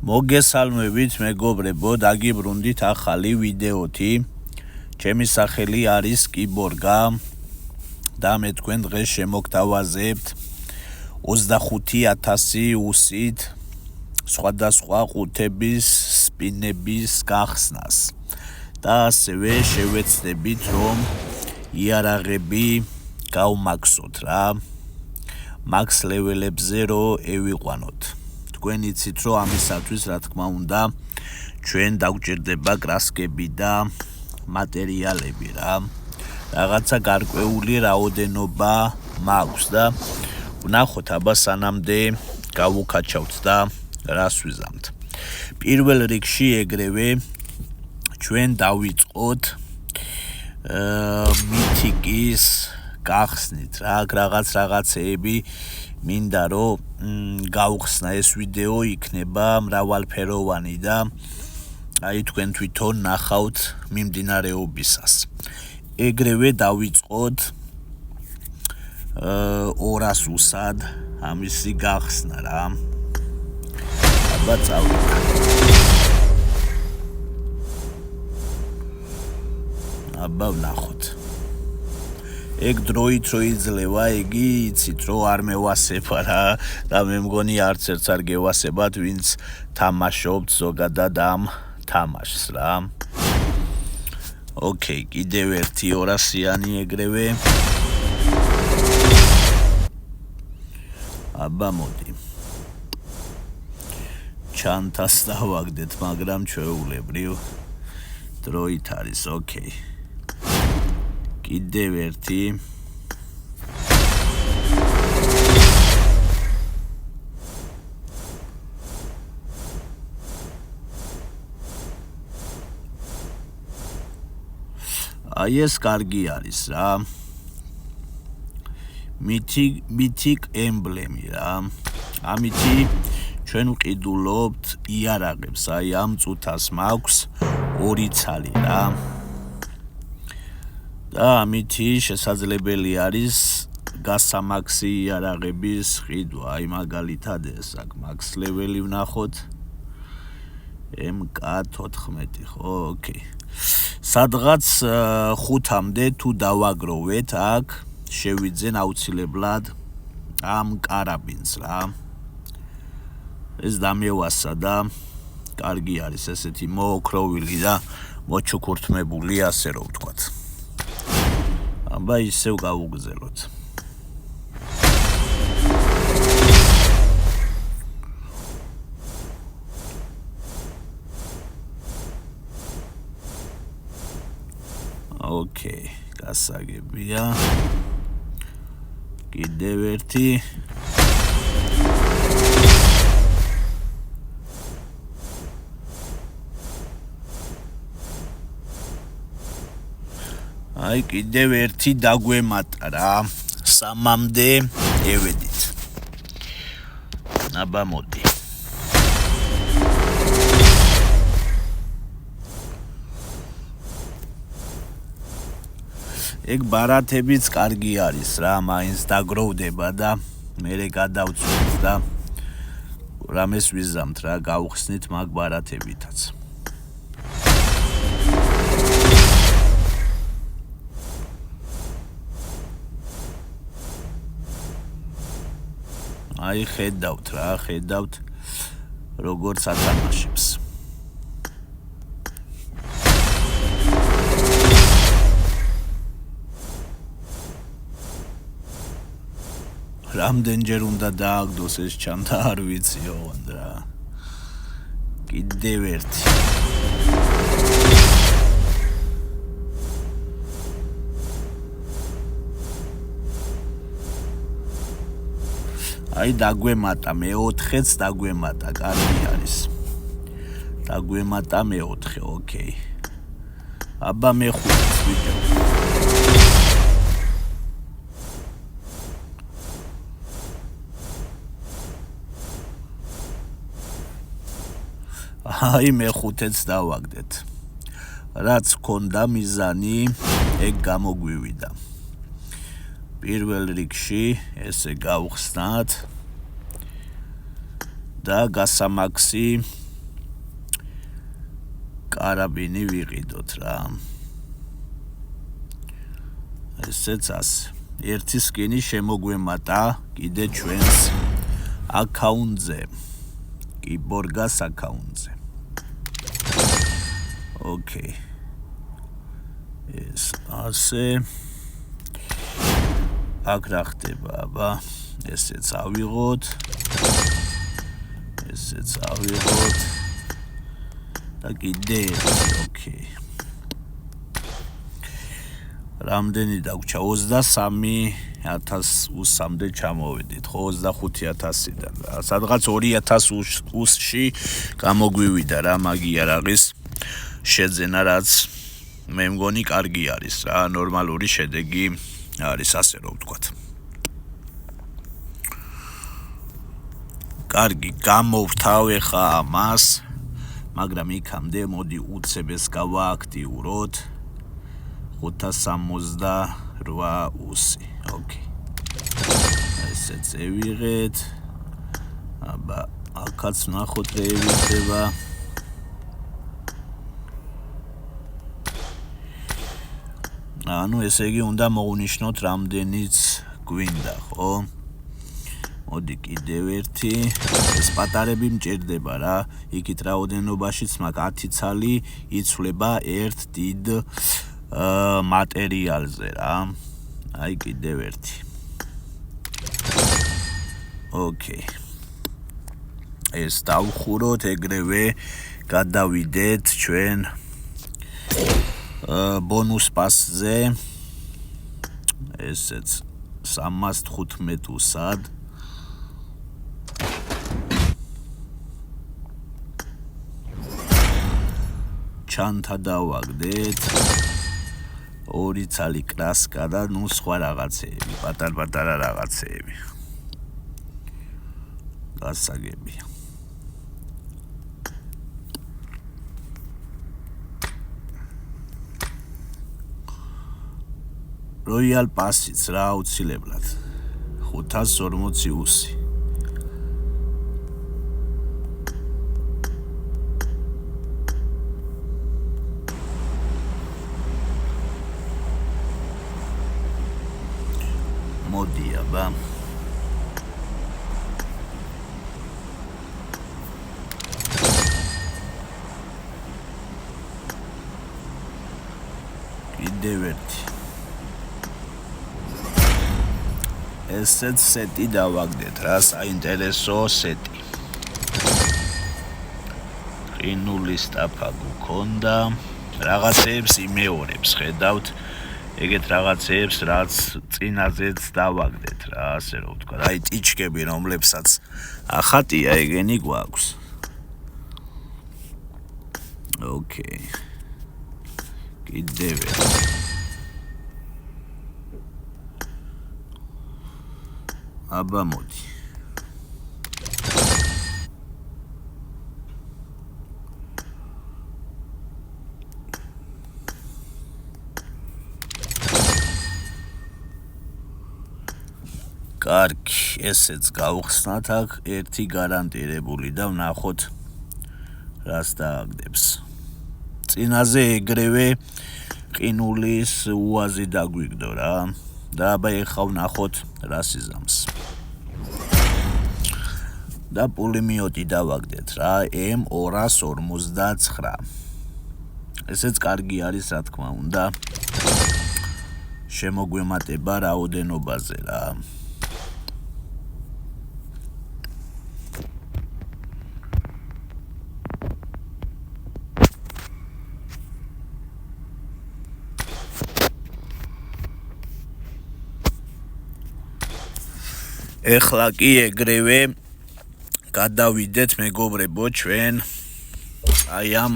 მოგესალმებით მეგობრებო, დაგიბრუნდით ახალი ვიდეოთი. ჩემი სახელი არის კიბორგა და მე თქვენ დღეს შემოგთავაზებთ 25,000 უსით სხვადასხვა ყუთების სპინების გახსნას და ასევე შევეცდებით რომ იარაღები გავმაქსოთ რა, მაქს ლეველებზე რომ ევიყვანოთ. თქვენ იცით რომ ამისათვის რა თქმა უნდა ჩვენ დაგვჭირდება კრასკები და მატერიალები რა. რაღაცა გარკვეული რაოდენობა მაქვს და ვნახოთ აბა სანამდე გავუკაჩავთ და რას ვიზამთ. პირველ რიგში ეგრევე ჩვენ დავიწყოთ მითიკის გახსნით რა, რაღაცეები მინდა რომ გავხსნა. ეს ვიდეო იქნება მრავალფეროვანი და აი თქვენ თვითონ ნახავთ მიმდინარეობისას. ეგრევე დავიწყოთ 200 უსად ამისი გახსნა რა. აბა წავიდეთ. აბა ვნახოთ. ეგ დროით რო იძლევა, იგი იცით რომ არ მევასება რა და მე მგონი არც ერთს არ გევასებათ ვინც თამაშობთ ზოგადად ამ თამაშს რა. ოკეი, კიდევ ერთი 200-იანი ეგრევე. აბა მოდი. ჩანთას დავაგდეთ, მაგრამ ჩვეულებრივ დროით არის, ოკეი. კიდევ ერთი. აი ეს კარგი არის რა. მითიკ ემბლემი რა. ამითი ჩვენ ვყიდულობთ იარაღებს. აი ამ წუთას მაქვს 2 ცალი რა. და ამითი შესაძლებელი არის გასამაქსი იარაღების ყიდვა. აი მაგალითად ეს აქ მაქს ლეველი ვნახოთ. MK14 ხო, ოკეი. სადღაც 5-მდე თუ დავაგროვეთ აქ შევიძენ აუცილებლად ამ კარაბინს რა. ეს დამევასა და კარგი არის ესეთი მოოქროვილი და მოჩუქურთმებული, ასე რომ ვთქვათ. აბა ისევ გავუგზელოთ. ოკეი, გასაგებია. კიდევ ერთი. აი კიდევ ერთი დაგვემატა რა. 3-მდე ევედით. აბა მოდი. ეგ ბარათებიც კარგი არის რა, მაინც დაგროვდება და მერე გადავწვით და რამეს ვიზამთ რა, გავხსნით მაგ ბარათებითაც. აი ხედავთ რა, ხედავთ როგორც ათამაშებს. რამდენჯერ უნდა დააგდოს ეს ჩანთა არ ვიცი ოღონდ რა. კიდევ ერთი. აი დაგვემატა მე-4-ც დაგვემატა, კარგი არის. დაგვემატა მე-4, ოკეი. აბა მე-5-ც ვიჯო. აი მე-5-ც დავაგდეთ. რაც ქონდა მიზანი, ეგ გამოგვივიდა. პირველ რიგში ესე გავხსნათ და გასამაქსი კარაბინი ვიყიდოთ რა. ესეც ასე. ერთი სკინი შემოგვემატა კიდე ჩვენს აკაუნტზე. კიბორგას აკაუნტზე. ოკეი. ეს ასე. აქ რა ხდება, აბა? ესეც ავიღოთ. ესეც ავიღოთ. და კიდე ოკეი. რამდენი დაგვრჩა 23,000 უსამდე ჩამოვედით, ხო 25,000-დან. სადღაც 2,000 უსში გამოგვივიდა რა მაგია რაღაც შეძენა, რაც მე მგონი კარგი არის რა, ნორმალური შედეგი არის, ასე რომ ვთქვათ. კარგი, გამოვთავ ხა ამას, მაგრამ იქამდე მოდი უცებ ეს გავააქტიუროთ. 568 უსი. ოკეი. ესეც ევიღეთ. აბა, აქაც ნახოთ რა ევიღება. ანუ ესე იგი უნდა მოვნიშნოთ რამდენიც გვინდა, ხო? მოდი კიდევ ერთი. ეს პატარები მჭირდება რა. იქით რაოდენობაშიც მაგ 10 ცალი იცვლება ერთ დიდ მატერიალზე რა. აი კიდევ ერთი. ოკეი. ეს დავხუროთ, ეგრევე გადავიდეთ ჩვენ ბონუს პასზე. ესეც 315 უსად. ჩანთა დავაგდეთ. 2 ცალი კრასკა და ნუ სხვა რაღაცეები, პატარ-პატარა რაღაცეები. გასაგებია. როიალ პასიც რა აუცილებლად 540 უსი. მოდი აბა. კიდევ ერთი. ესეც სეტი დავაგდეთ რა, საინტერესო სეტი. ყინული სტაფა გქონდა, რაღაცეებს იმეორებს, ხედავთ, ეგეთ რაღაცეებს, რაც წინაზეც დავაგდეთ რა, ასე რომ ვთქვა. აი ტიჩკები, რომლებსაც ახატია, ეგენი გვაქვს. ოკეი. კიდევ ერთი. აბა მოდი. კარგი, ესეც გავხსნათ აქ ერთი გარანტირებული და ვნახოთ რას დააგდებს. წინაზე ეგრევე ყინულის უაზი დაგვიგდო რა. და აბა ეხლა ვნახოთ რას იზამს. და პულიმიოტი დავაგდეთ რა, M259. ესეც კარგი არის, რა თქმა უნდა. შემოგვემატება რაოდენობაზე რა. ეხლა კი ეგრევე გადავიდეთ მეგობრებო ჩვენ აი ამ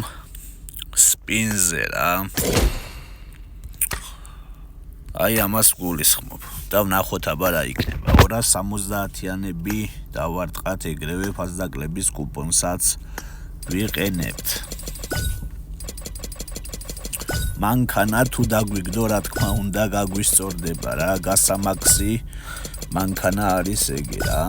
სპინზე რა. აი ამას გულისხმობ და ვნახოთ აბა რა იქნება. 270-იანები დავარტყათ ეგრევე ფასდაკლების კუპონსაც ვიყენებთ. მანქანა თუ დაგვიგდო, რა თქმა უნდა გაგვისწორდება რა, გასამაქსი მანქანა არის ეგი რა.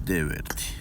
კიდევ ერთი.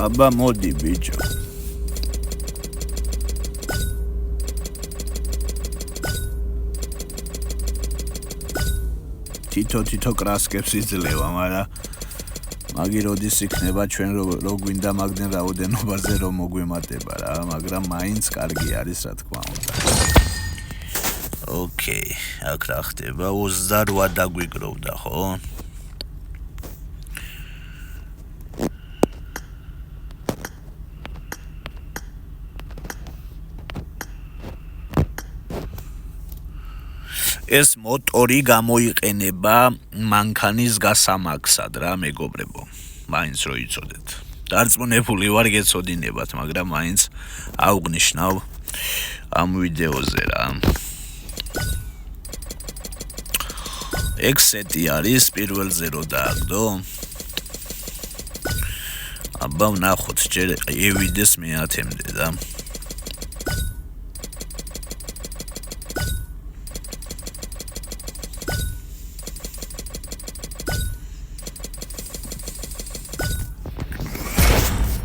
აბა მოდი ბიჭო. თითო კრასკებს იძლევა, მაგრამ მაგი როდის იქნება ჩვენ რო გვინდა მაგდენ რაოდენობაზე რომ მოგვემატება რა, მაგრამ მაინც კარგი არის რა თქმა უნდა. ოკეი, აქ რა ხდება? 28 დაგვიგროვდა, ხო? ეს მოტორი გამოიყენება მანქანის გასამაქსად რა მეგობრებო. მაინც რო იცოდეთ. დარწმუნებული ვარ გეცოდინებათ, მაგრამ მაინც აუღნიშნავ ამ ვიდეოზე რა. ექსეტი არის პირველზე რო დააგდო. აბა ვნახოთ, ჯერ ევიდეს მე-10-მდე და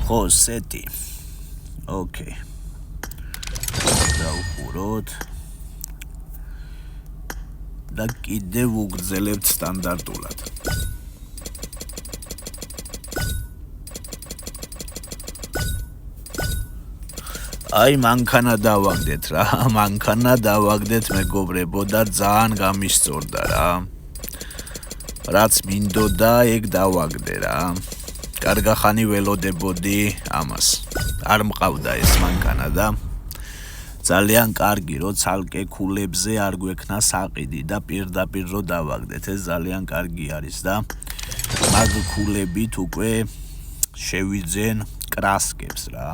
ხო, სეტი. ოკეი. დავხუროთ. და კიდევ ვუგრძელებთ სტანდარტულად. აი მანქანა დავაგდეთ რა. მანქანა დავაგდეთ მეგობრებო და ძალიან გამისწორდა რა. რაც მინდოდა ეგ დავაგდე რა. კარგა ხანი ველოდებოდი ამას. არ მყავდა ეს მანქანა და ძალიან კარგი რო ცალკე ქულებზე არ გვექნა საყიდი და პირდაპირ რო დავაგდეთ, ეს ძალიან კარგი არის და მაგ ქულებით უკვე შევიძენ კრასკებს რა.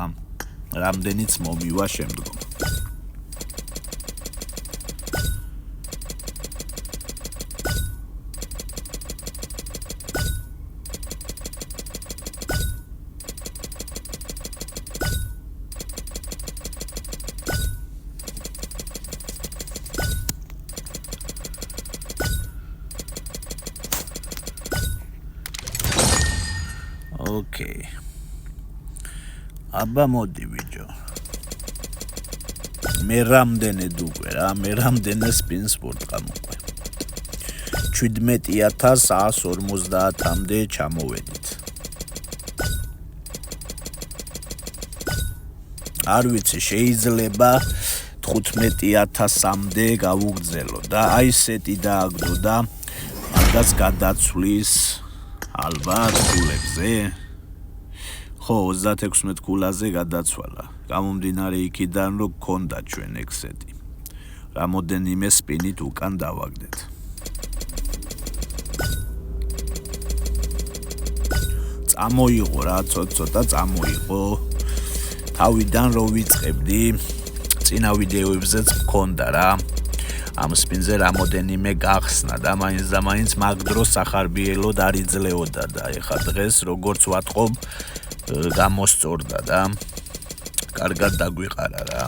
რამდენიც მომივა შემდგომ. ოკეი. აბა მოდი ბიჭო. მე რამდენი უკვე რა, მე რამდენი სპინს ვორტყა მოყვე. 17150-მდე ჩამოვედით. არ ვიცი, შეიძლება 15000-მდე გავუგრძელო და აი სეტი დააგდო და მაგას გადაცვლის ალბათ ქულებზე. ხო, 36 ქულაზე გადაცვალა. გამომდინარე იქიდან რომ გქონდა ჩვენ ექსეტი. რამოდენიმე სპინით უკან დავაგდეთ. წამოიღო რა, ცოტა წამოიღო. თავიდან რო ვიწყებდი, წინა ვიდეოებზეც მქონდა რა. ამ სპინზე რამოდენიმე გახსნა და მაინც მაგ დროს სახარბიელოდ არ იძლეოდა და ეხა დღეს როგორც ვატყობ გამოსწორდა და კარგად დაგვიყარა რა.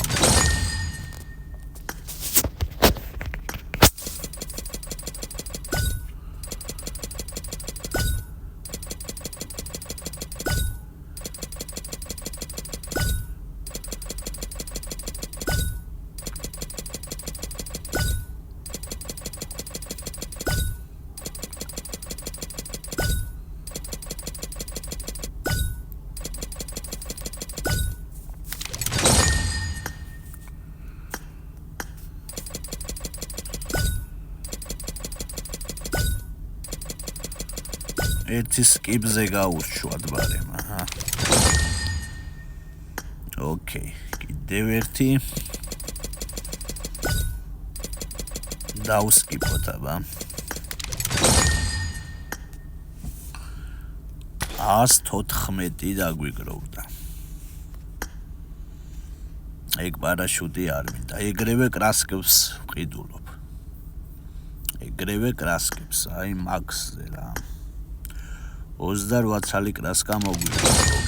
ერთი სკიპზე გაურჩვათ ბარემ, აჰა. ოკეი, კიდევ ერთი. დავსკიპოთ აბა. 114 დაგვიგროვდა. ეგ პარაშუტი არ მინდა. ეგრევე კრასკებს ვყიდულობ. ეგრევე კრასკებს, აი მაქსზე რა. 28 წალი კრასკა მოგვიგროვდა.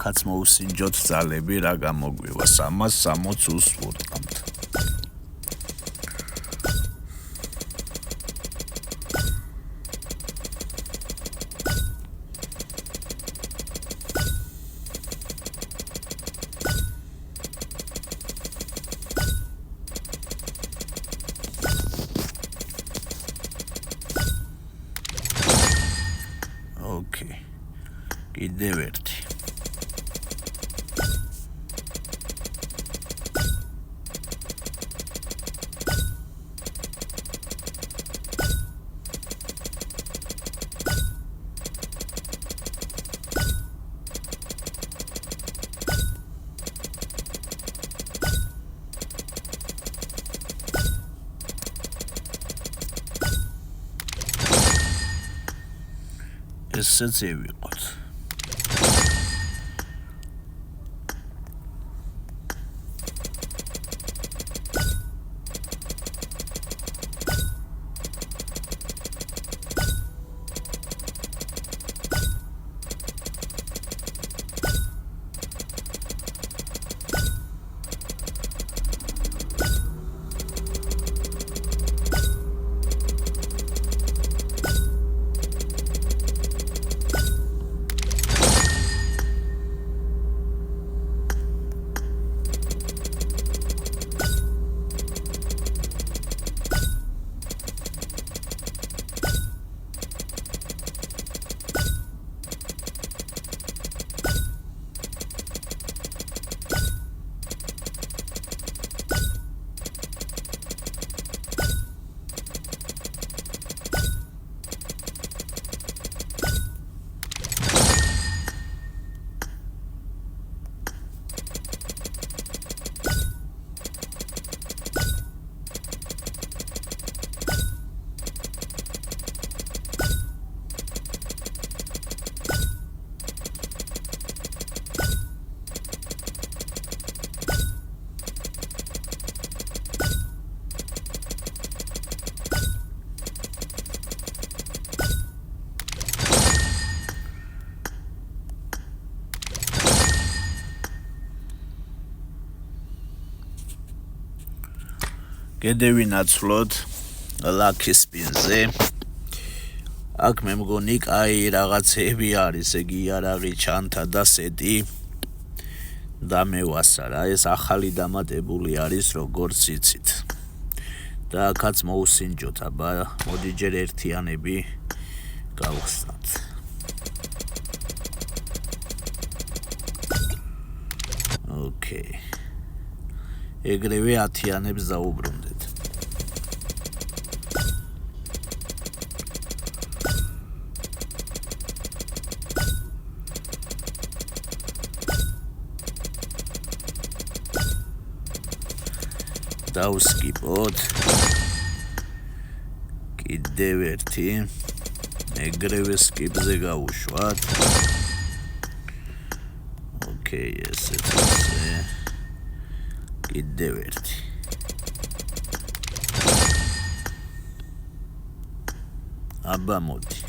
კაც მოუსინჯოთ ძალები რა გამოგვივა 360 უსვურტყამთ. ოკეი. კიდევ ერთი. ესეც ევიყოთ. გედევინაცვლოთ ლაკი სპინზე. აქ მე მგონი კაი რაღაცები არის, ეგ იარაღი, ჩანთა და სეტი დამევასარა. ეს ახალი დამატებული არის, როგორც იცით. და აქაც მოუსინჯოთ, აბა მოდი ჯერ ერთიანები გავხსნათ. ოკეი. ეგრევე 10-იანებს დაუბრუნდეთ. დავსკიპოთ. კიდევ ერთი. ეგრევე სკიპზე გავუშვათ. ოკეი, ესეც ასე. კიდევ ერთი. აბა მოდი.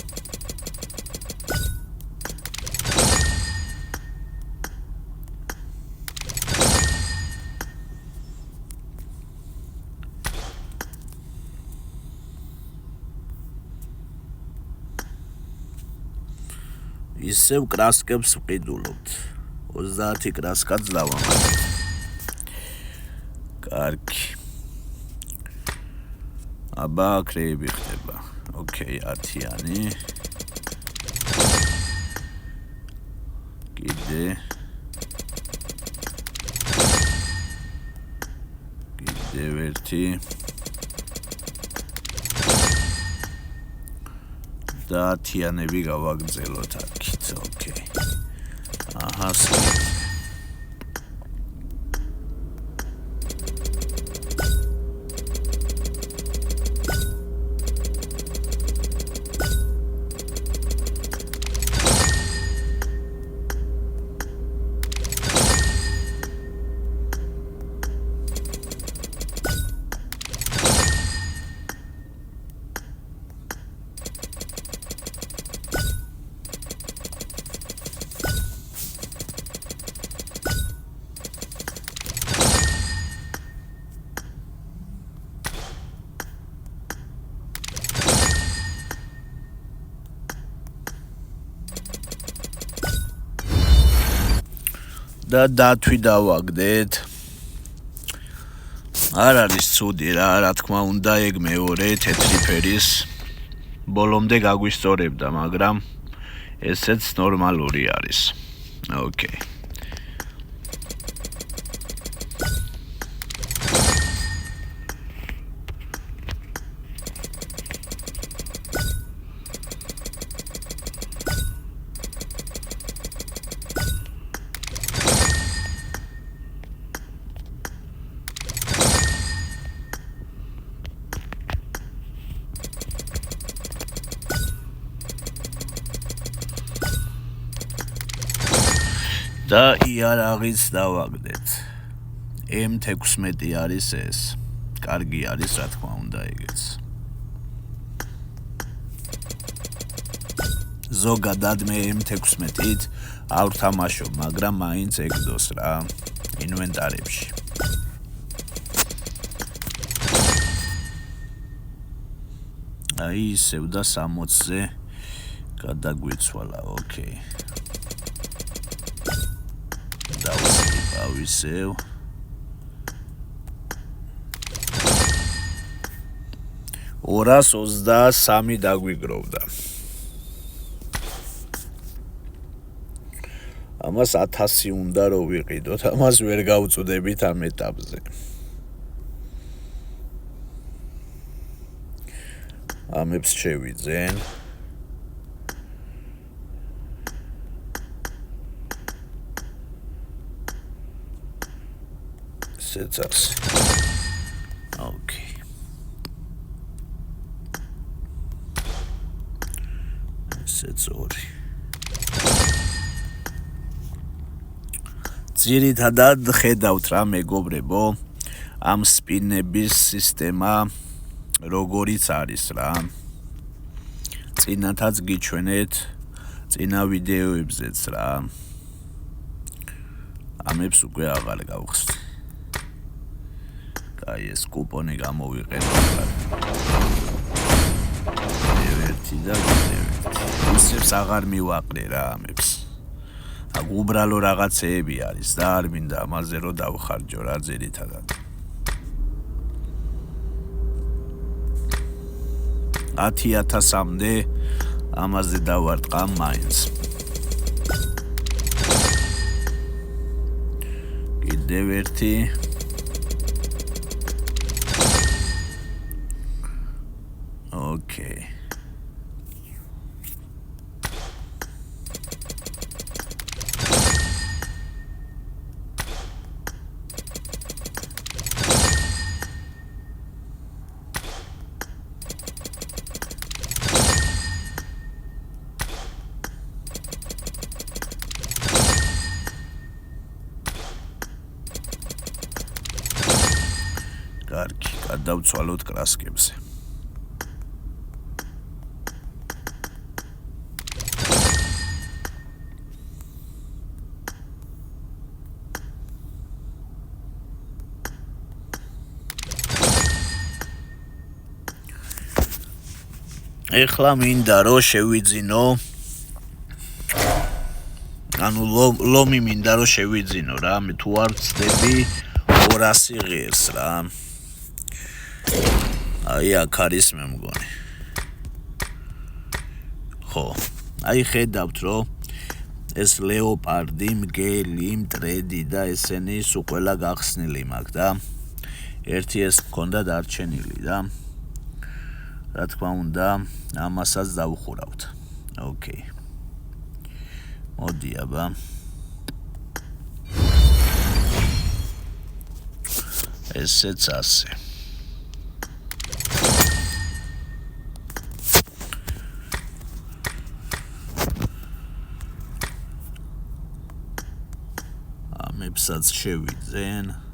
ისევ კრასკებს ვყიდულობთ. 30 კრასკაც დავამატეთ. კარგი. აბა კრეები ხდება. ოკეი, 10-იანი. კიდევ ერთი. და 10-იანები გავაგრძელოთ აქეთ, ოკეი. აჰა, და დათვი დავაგდეთ. არ არის ცუდი რა თქმა უნდა, ეგ მეორე თეთრი ფერის ბოლომდე გაგვისწორებდა, მაგრამ ესეც ნორმალური არის. ოკეი. და იარაღიც დავაგდეთ. M16 არის ეს. კარგი არის, რა თქმა უნდა, ეგეც. ზოგადად მე M16-ით არ ვთამაშობ, მაგრამ მაინც ეგდოს რა ინვენტარებში. აი ისევ და 60-ზე გადაგვიცვალა, ოკეი. დავისევ. ორას 23 დაგვიგროვდა. ამას 1000 უნდა რომ ვიყიდოთ, ამას ვერ გავწუდებით ამ ეტაპზე. ამებს შევიძენ. სეცას. ოკეი. სეცორი. ძირითადად ხედავთ რა მეგობრებო, ამ სპინების სისტემა როგორიც არის რა. წინათაც გიჩვენეთ წინა ვიდეოებზეც რა. ამებს უკვე აღარ გავხსნით. აი ეს კუპონი გამოვიყენოთ. ერთი და უსებს აღარ მივაყრე რა ამებს. აქ უბრალო რაღაცეები არის და არ მინდა ამაზე რომ დავხარჯო რა ძირითადად. 10,000-მდე ამაზე დავარტყამ მაინც. კიდევ ერთი. ოკეი. კარგი, გადავცვალოთ კრასკებზე. ეხლა მინდა რომ შევიძინო. ანუ ლომი მინდა რომ შევიძინო რა, მე თუ არ ვწდები 200 ღირს რა. აი აქ არის მე მგონი. ხო, აი ხედავთ რომ ეს ლეოპარდი, მგელი, მტრედი და ესენი სულ ყველა გახსნილი მაქვს და ერთი ეს მქონდა დარჩენილი და რა თქმა უნდა, ამასაც დავუხურავთ. ოკეი. მოდი აბა. ესეც ასე. ამებსაც შევიძენ.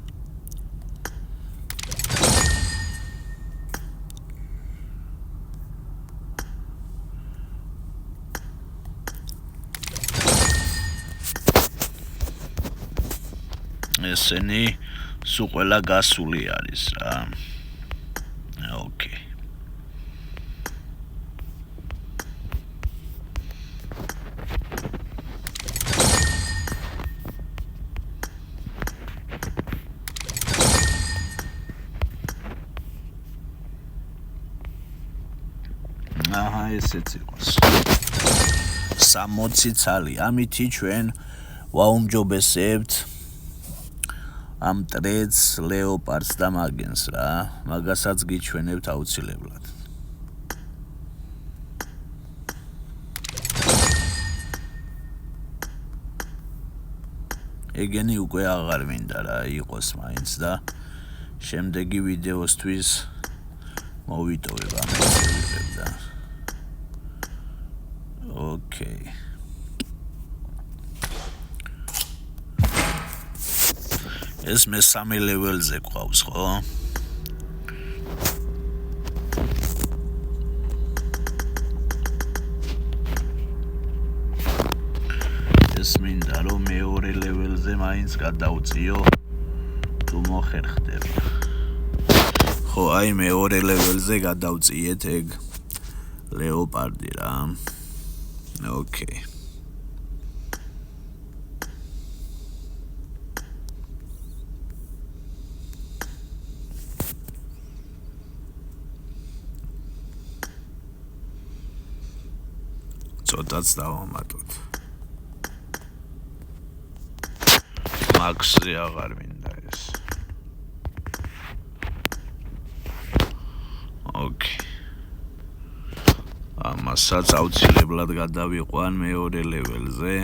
ესენი სულ ყველა გასული არის რა. ოკეი. აჰა, ესეც იყოს. 60 ცალი. ამითი ჩვენ ვაუმჯობესებთ ამ ტრედს, ლეოპარდს და მაგენს რა. მაგასაც გიჩვენებთ აუცილებლად. ეგენი უკვე აღარ მინდა რა იყოს მაინც და შემდეგი ვიდეოსთვის მოვიტოვებ ამერჩევებ და ოკეი. ეს მესამე ლეველზე გვყავს, ხო? ეს მინდა რომ მეორე ლეველზე მაინც გადავწიო თუ მოხერხდება. ხო, აი მეორე ლეველზე გადავწიეთ ეგ ლეოპარდი რა. ოკეი. ცოტაც დავამატოთ. მაქსზე აღარ მინდა ეს. ოკეი. ამასაც აუცილებლად გადავიყვან მეორე ლეველზე.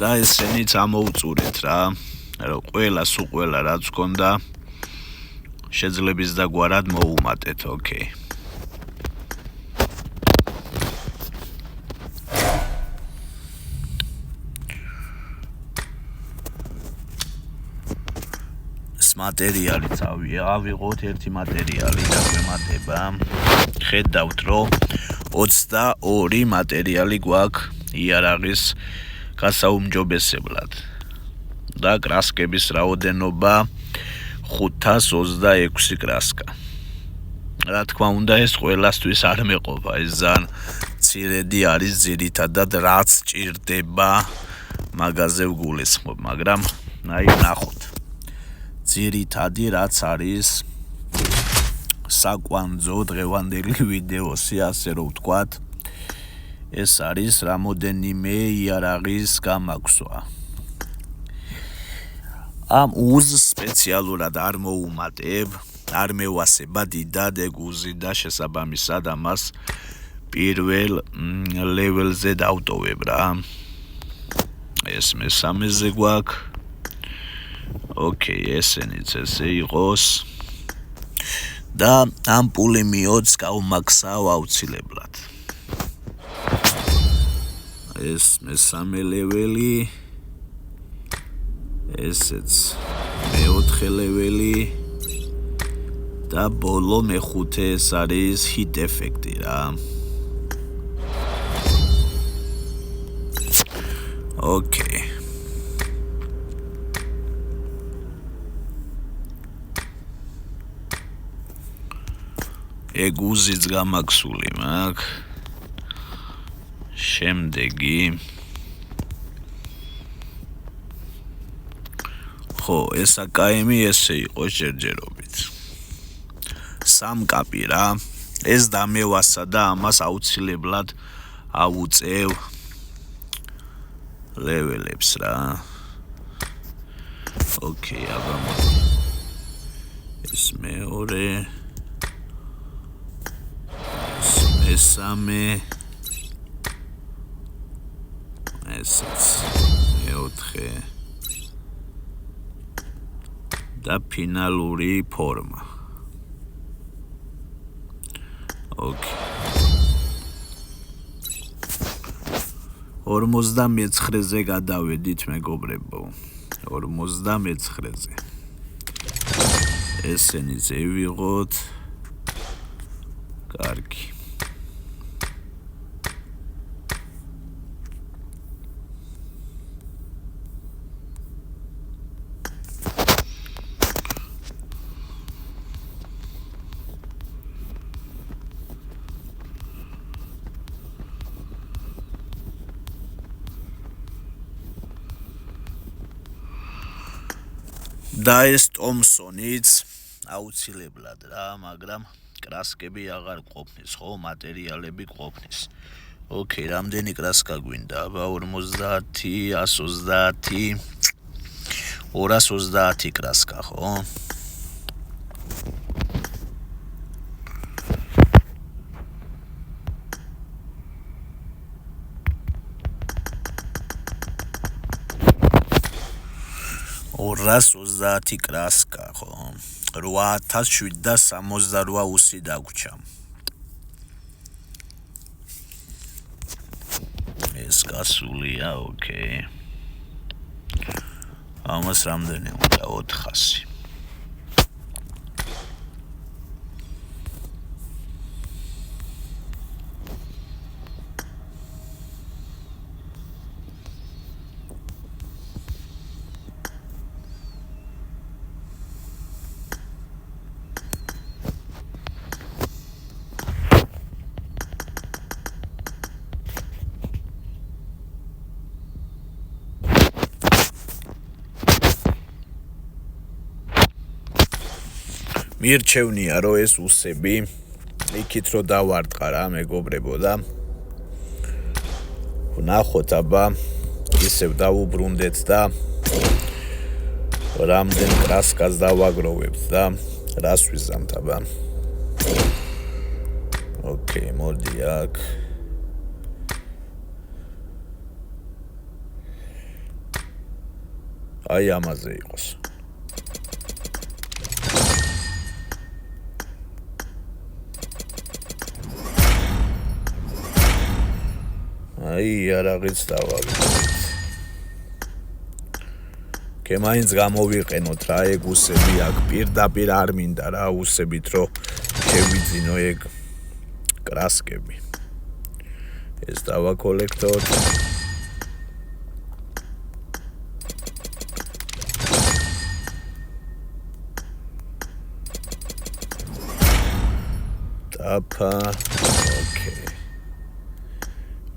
და ესენიც ამოუწურეთ რა. რომ ყველა რაც გქონდა შეძლების დაგვარად მოუმატეთ, ოკეი. მატერიალიც ავიღოთ ერთი მატერიალი და გვემატება. ხედავთ რომ 22 მატერიალი გვაქვს იარაღის გასაუმჯობესებლად და კრასკების რაოდენობა 526 კრასკა. რა თქმა უნდა ეს ყველასთვის არ მეყოფა, ეს ძალიან მცირედი არის ძირითადად რაც ჭირდება მაგაზე ვგულისხმობ, მაგრამ აი ნახოთ. ძირითადი რაც არის საკვანძო დღევანდელი ვიდეოსი, ასე რომ ვთქვათ, ეს არის რამოდენიმე იარაღის გამაგვსვა. ამ უზს სპეციალურად არ მოუმატებ, არ მევასება დიდად ეგ უზი და შესაბამისად ამას პირველ ლეველზე დავტოვებ რა. ეს მესამეზე გვაქვს. ოკეი, ესენიც ესე იყოს. და ამ პულემიოტს გავმაქსავ აუცილებლად. ეს მესამე ლეველი, ესეც მეოთხე ლეველი, და ბოლო მეხუთე ეს არის hit effect-ი რა. Okay. ეგ უზიც გამაქსული მაქვს. შემდეგი ხო, ეს აკაემი ესე იყო ჯერჯერობით. სამკაპი რა. ეს დამევასა და ამას აუცილებლად ავუწევ ლეველებს რა. Okay, აბა ეს მეორე მესამე ესეც მეოთხე და ფინალური ფორმა. Okay. 59-ზე გადავედით მეგობრებო. 59-ზე. ესენი ზევიღოთ. კარგი. და ეს ტომსონიც აუცილებლად რა, მაგრამ კრასკები აღარ ყოფნის, ხო, მატერიალები ყოფნის. Okay, რამდენი კრასკა გვინდა? აბა 50, 130, 230 კრასკა, ხო? ორას 30 კრასკა, ხო? 8768 უსი დაგვრჩა. ეს გასულია, okay. ამას რამდენი უნდა? 400. მირჩევნია რომ ეს უსები იქით რომ დავარტყა რა მეგობრებო და ვნახოთ აბა ისევ დავუბრუნდეთ და რამდენ კრასკას დავაგროვებთ და რას ვიზამთ აბა. Okay, მოდი აქ აი ამაზე იყოს. აი არაღიც დავაგდოთ. კემაინც გამოვიყენოთ რა ეგ უსები აქ პირდაპირ არ მინდა რა უსებით რომ შევიძინო ეგ კრასკები. ეს დავაკოლექტოთ. დაფა okay.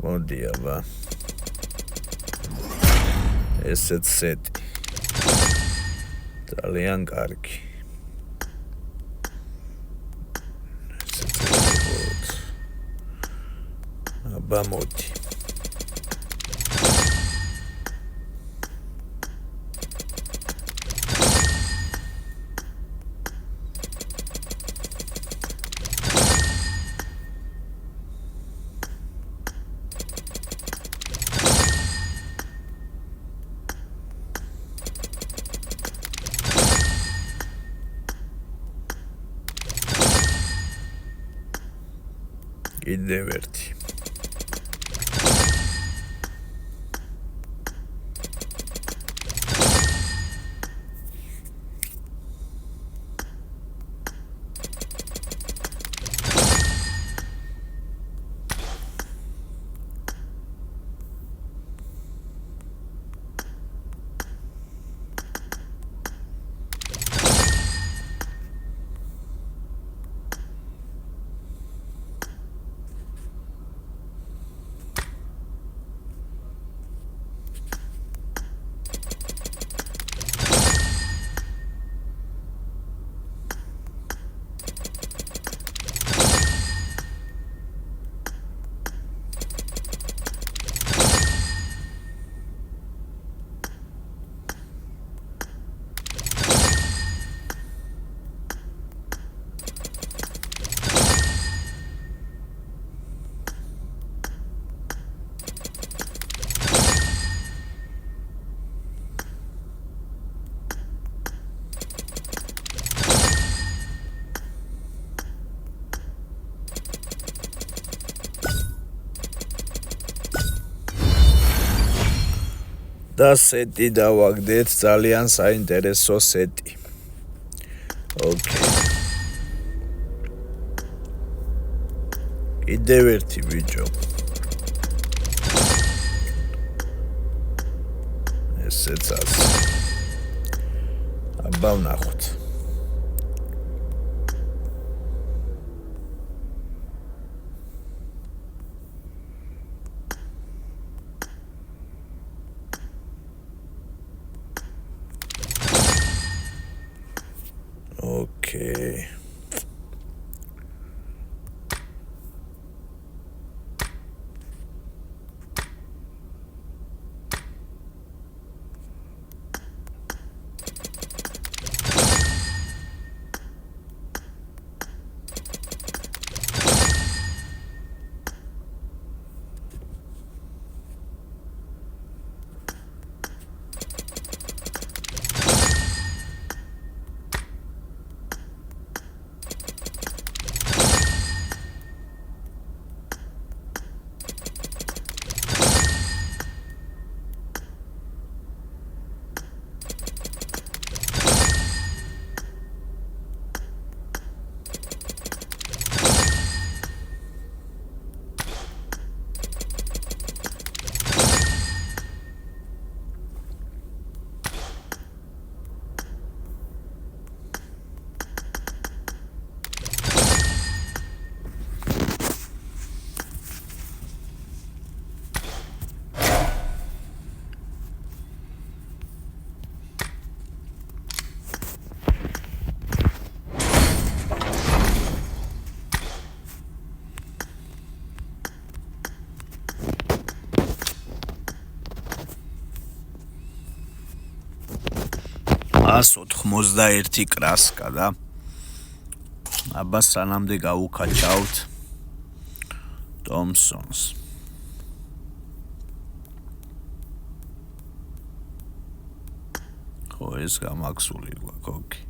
მოდი აბა ესეც სეტი ძალიან კარგი აბა მოდი კიდევ ერთი და სეტი დავაგდეთ, ძალიან საინტერესო სეტი. ოკეი. კიდევ ერთი ბიჭო. ესეც ასე. აბა ვნახოთ. Okay. Asot 91 კრასკა და აბა სანამდე გავუკაჩავთ Thompsons. ხო ეს გამაქსული გვაქვს, ოკეი.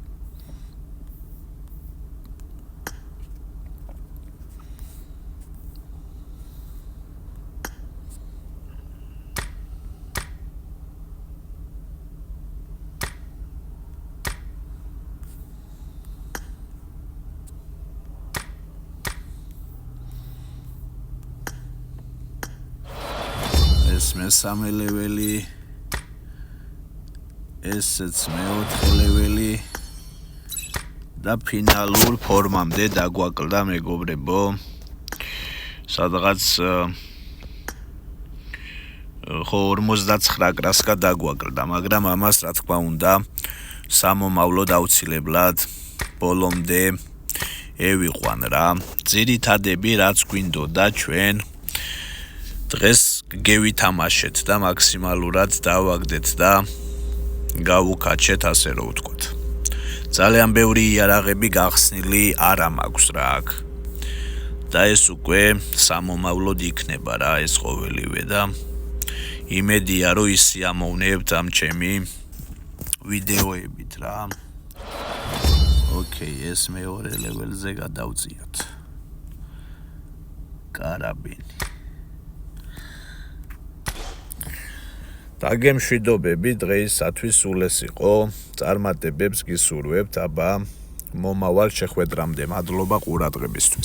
ეს მესამე ლეველი, ესეც მეოთხე ლეველი და ფინალურ ფორმამდე დაგვაკლდა მეგობრებო. სადღაც ხო 59 კრასკა დაგვაკლდა, მაგრამ ამას რა თქმა უნდა სამომავლოდ აუცილებლად ბოლომდე ევიყვან რა. ძირითადები რაც გვინდოდა ჩვენ დღეს გევითამაშეთ და მაქსიმალურად დავაგდეთ და გავუკაჩეთ, ასე რომ ვთქვათ. ძალიან ბევრი იარაღები გახსნილი არა მაქვს რა აქ. და ეს უკვე სამომავლოდ იქნება რა ეს ყოველივე და იმედია რომ ისიამოვნებთ ამ ჩემი ვიდეოებით რა. ოკეი, ეს მეორე ლეველზე გადავწიოთ. კარაბინი. დაგემშვიდობები, დღეისათვის სულ ეს იყო. წარმატებებს გისურვებთ, აბა მომავალ შეხვედრამდე. მადლობა ყურადღებისთვის.